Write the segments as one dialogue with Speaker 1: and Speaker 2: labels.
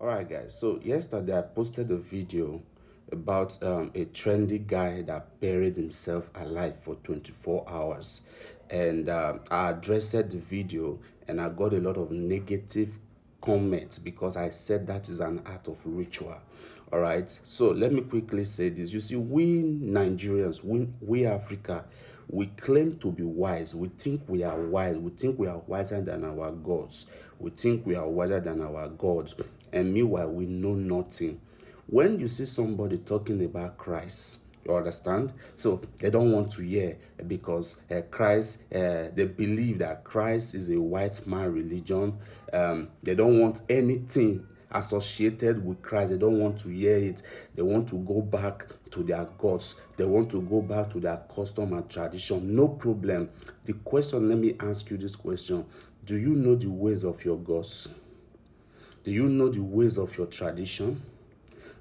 Speaker 1: All right, guys. So yesterday I posted a video about a trendy guy that buried himself alive for 24 hours, and I addressed the video, and I got a lot of negative comments because I said that is an act of ritual. All right. So let me quickly say this. You see, we Nigerians, we Africa, we claim to be wise. We think we are wise. We think we are wiser than our gods. We think we are wiser than our God. And meanwhile, we know nothing. When you see somebody talking about Christ, you understand? So they don't want to hear because Christ, they believe that Christ is a white man religion. They don't want anything associated with Christ. They don't want to hear it. They want to go back to their gods. They want to go back to their custom and tradition. No problem. The question, let me ask you this question. Do you know the ways of your gods? Do you know the ways of your tradition?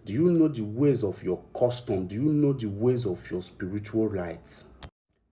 Speaker 1: Do you know the ways of your custom? Do you know the ways of your spiritual rites?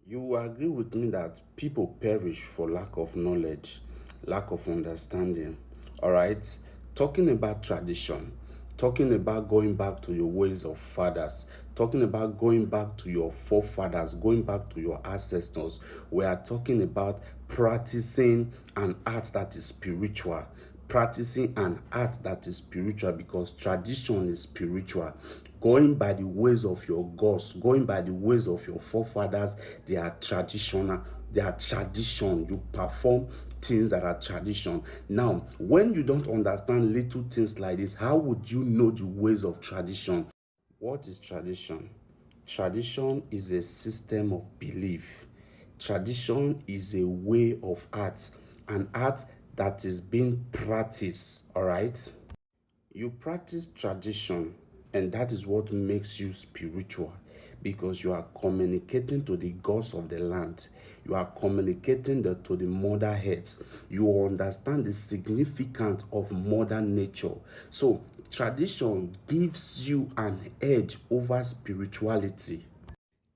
Speaker 1: You will agree with me that people perish for lack of knowledge, lack of understanding. All right? Talking about tradition, talking about going back to your ways of fathers, talking about going back to your forefathers, going back to your ancestors. We are talking about practicing an art that is spiritual. Practicing an art that is spiritual, because tradition is spiritual. Going by the ways of your gods, going by the ways of your forefathers, they are traditional. They are tradition. You perform things that are tradition. Now, when you don't understand little things like this, how would you know the ways of tradition? What is tradition? Tradition is a system of belief. Tradition is a way of art, an art that is being practiced. All right? You practice tradition, and that is what makes you spiritual, because you are communicating to the gods of the land. You are communicating to the mother earth. You understand the significance of mother nature. So tradition gives you an edge over spirituality.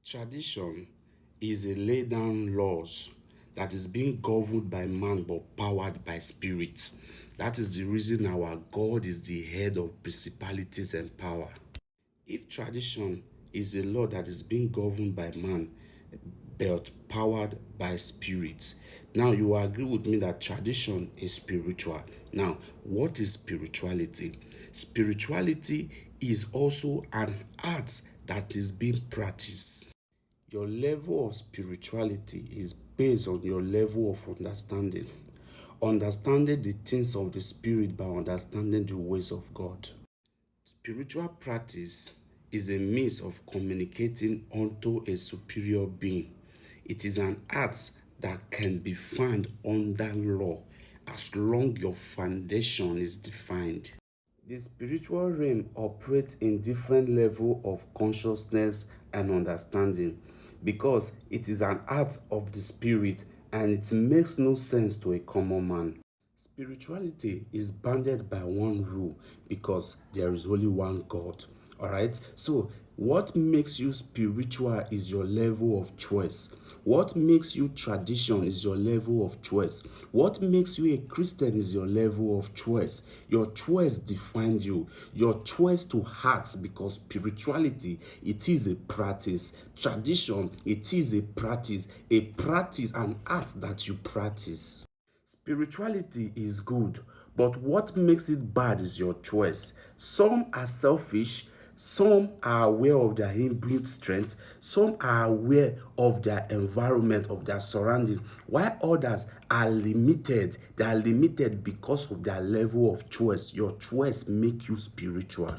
Speaker 1: Tradition is a laid down laws that is being governed by man but powered by spirit. That is the reason our God is the head of principalities and power. If tradition is a law that is being governed by man but powered by spirit, now you agree with me that tradition is spiritual. Now, what is spirituality? Spirituality is also an art that is being practiced. Your level of spirituality is based on your level of understanding. Understanding the things of the spirit by understanding the ways of God. Spiritual practice is a means of communicating unto a superior being. It is an art that can be found under law as long your foundation is defined. The spiritual realm operates in different levels of consciousness and understanding, because it is an art of the spirit and it makes no sense to a common man. Spirituality is bounded by one rule, because there is only one God. All right. So what makes you spiritual is your level of choice. What makes you tradition is your level of choice. What makes you a Christian is your level of choice. Your choice defines you. Your choice to heart, because spirituality, it is a practice. Tradition, it is a practice, an art that you practice. Spirituality is good, but what makes it bad is your choice. Some are selfish, some are aware of their inbuilt strength, some are aware of their environment, of their surrounding, while others are limited. They are limited because of their level of choice. Your choice makes you spiritual.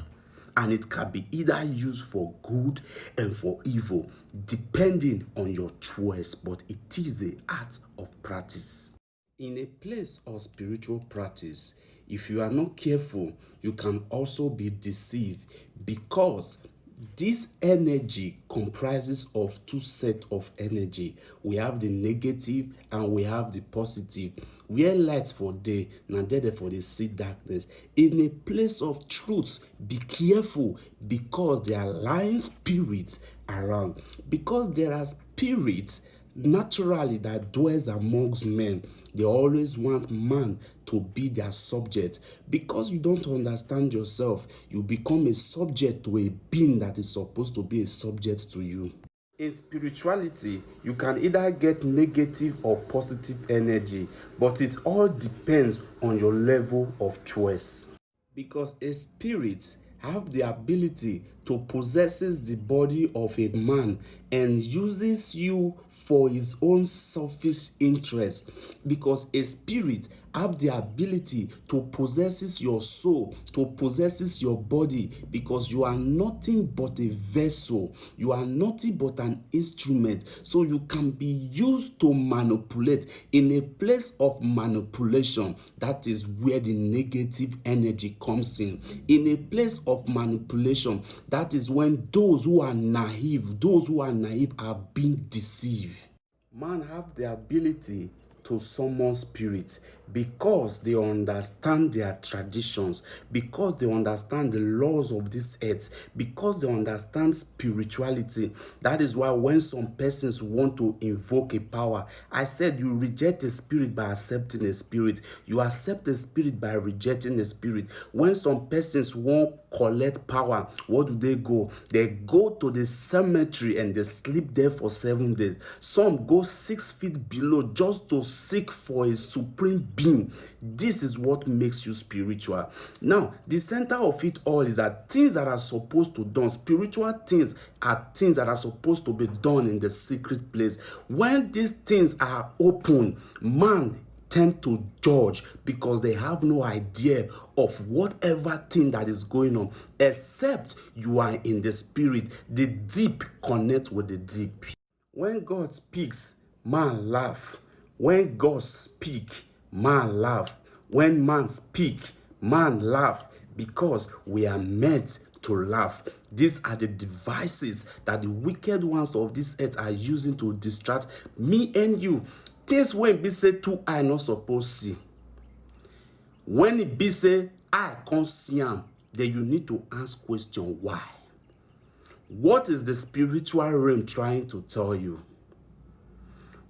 Speaker 1: And it can be either used for good and for evil, depending on your choice, but it is an art of practice. In a place of spiritual practice, if you are not careful, you can also be deceived, because this energy comprises of two sets of energy. We have the negative and we have the positive. Where light for day, now there for the see darkness. In a place of truth, be careful, because there are lying spirits around. Because there are spirits naturally that dwells amongst men. They always want man to be their subject. Because you don't understand yourself, you become a subject to a being that is supposed to be a subject to you. In spirituality, you can either get negative or positive energy, but it all depends on your level of choice. Because a spirit have the ability to possesses the body of a man and uses you for his own selfish interest. Because a spirit have the ability to possesses your soul, to possesses your body, because you are nothing but a vessel. You are nothing but an instrument. So you can be used to manipulate. In a place of manipulation, that is where the negative energy comes in. In a place of manipulation, that is when those who are naive are being deceived. Man have the ability to summon spirits because they understand their traditions, because they understand the laws of this earth, because they understand spirituality. That is why when some persons want to invoke a power, I said you reject a spirit by accepting a spirit. You accept a spirit by rejecting a spirit. When some persons want collect power, what do? They go to the cemetery and they sleep there for 7 days. Some go 6 feet below just to seek for a supreme being. This is what makes you spiritual. Now, the center of it all is that things that are supposed to be done, spiritual things are things that are supposed to be done in the secret place. When these things are open, man tend to judge because they have no idea of whatever thing that is going on, except you are in the spirit. The deep connect with the deep. When God speaks, man laugh. When God speak, man laugh. When man speak, man laugh, because we are meant to laugh. These are the devices that the wicked ones of this earth are using to distract me and you. Things when be say two eye not supposed see. When it be say I can't see am, then you need to ask question why. What is the spiritual realm trying to tell you?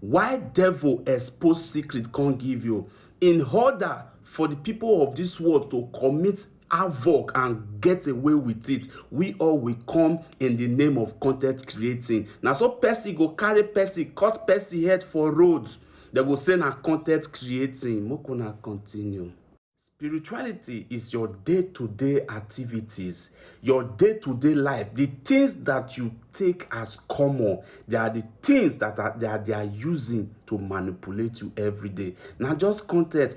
Speaker 1: Why devil expose secret can't give you? In order for the people of this world to commit havoc and get away with it, we all will come in the name of content creating. Now so Percy go carry Percy, cut Percy head for road. They go say na content creating. Mokuna continue. Spirituality is your day-to-day activities, your day-to-day life, the things that you take as common. They are the things that they are using to manipulate you every day. Now just content,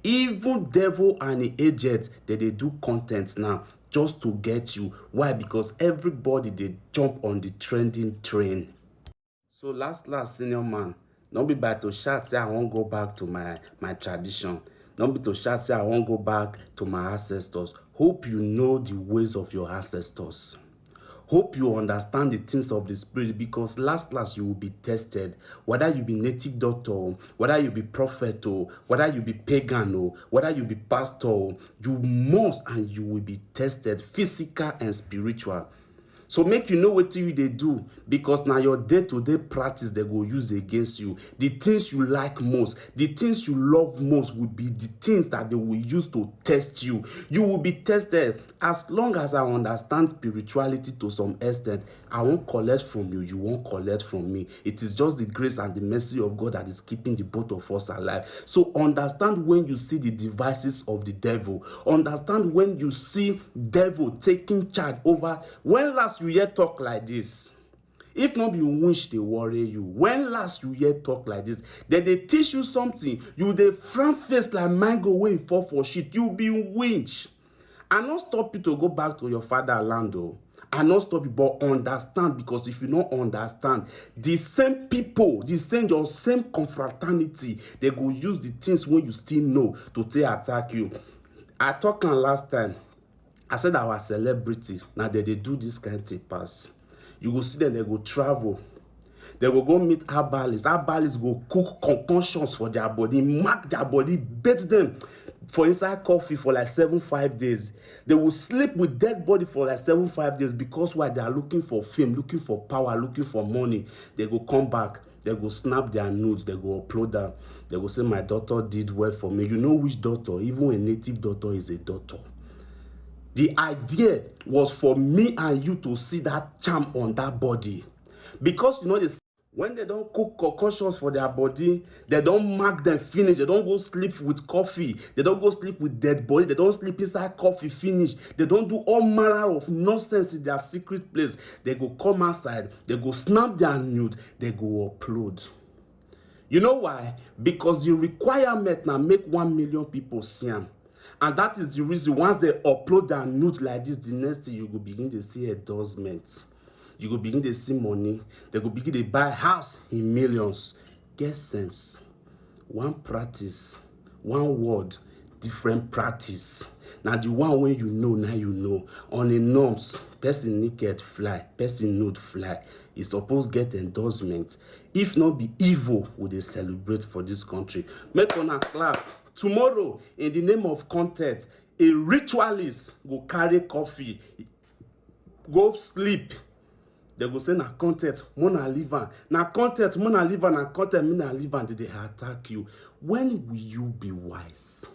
Speaker 1: Even devil and the agent, they do content now just to get you. Why? Because everybody they jump on the trending train. So last senior man, don't be bad to shout say I won't go back to my tradition. Don't be to shout say I won't go back to my ancestors. Hope you know the ways of your ancestors. Hope you understand the things of the spirit, because last you will be tested. Whether you be native doctor, whether you be prophet, whether you be pagan, whether you be pastor, you must and you will be tested, physical and spiritual. So make you know what they do, because now your day-to-day practice they go use against you. The things you like most, the things you love most will be the things that they will use to test you. You will be tested. As long as I understand spirituality to some extent, I won't collect from you, you won't collect from me. It is just the grace and the mercy of God that is keeping the both of us alive. So understand when you see the devices of the devil. Understand when you see devil taking charge over. When last you hear talk like this? If not be winch they worry you. When last you hear talk like this? Then they teach you something, you dey front face like mango when you fall for shit. You be winch. I not stop you to go back to your fatherland though. I not stop you, but understand, because if you don't understand, the same people, your same confraternity, they go use the things when you still know to attack you. I talked last time. I said our celebrity, now they do this kind of thing pass. You go see them, they go travel. They will go meet herbalists. Herbalists go cook concoctions for their body, mark their body, bet them. for inside coffee for like 5 days. They will sleep with dead body for like 5 days because why? They are looking for fame, looking for power, looking for money. They go come back, they go snap their nudes, they go upload them. They go say, my daughter did well for me. You know which daughter? Even a native daughter is a daughter. The idea was for me and you to see that charm on that body. Because you know, when they don't cook concoctions for their body, they don't mark them finish. They don't go sleep with coffee. They don't go sleep with dead body. They don't sleep inside coffee finish. They don't do all manner of nonsense in their secret place. They go come outside. They go snap their nude. They go upload. You know why? Because the requirement now make 1 million people see them. And that is the reason once they upload their nude like this, the next thing you go begin to see endorsements. You go begin to see money. They go begin to buy house in millions. Get sense. One practice, one word, different practice. Now the one when you know, now you know. On the norms, person naked fly, person nude fly. E suppose get endorsement. If not be evil, we dey celebrate for this country. Make una clap. Tomorrow, in the name of content, a ritualist go carry coffee, go sleep. They go say na content, mona leave am. Na content, mona leave am. Na content, mona leave am. They attack you. When will you be wise?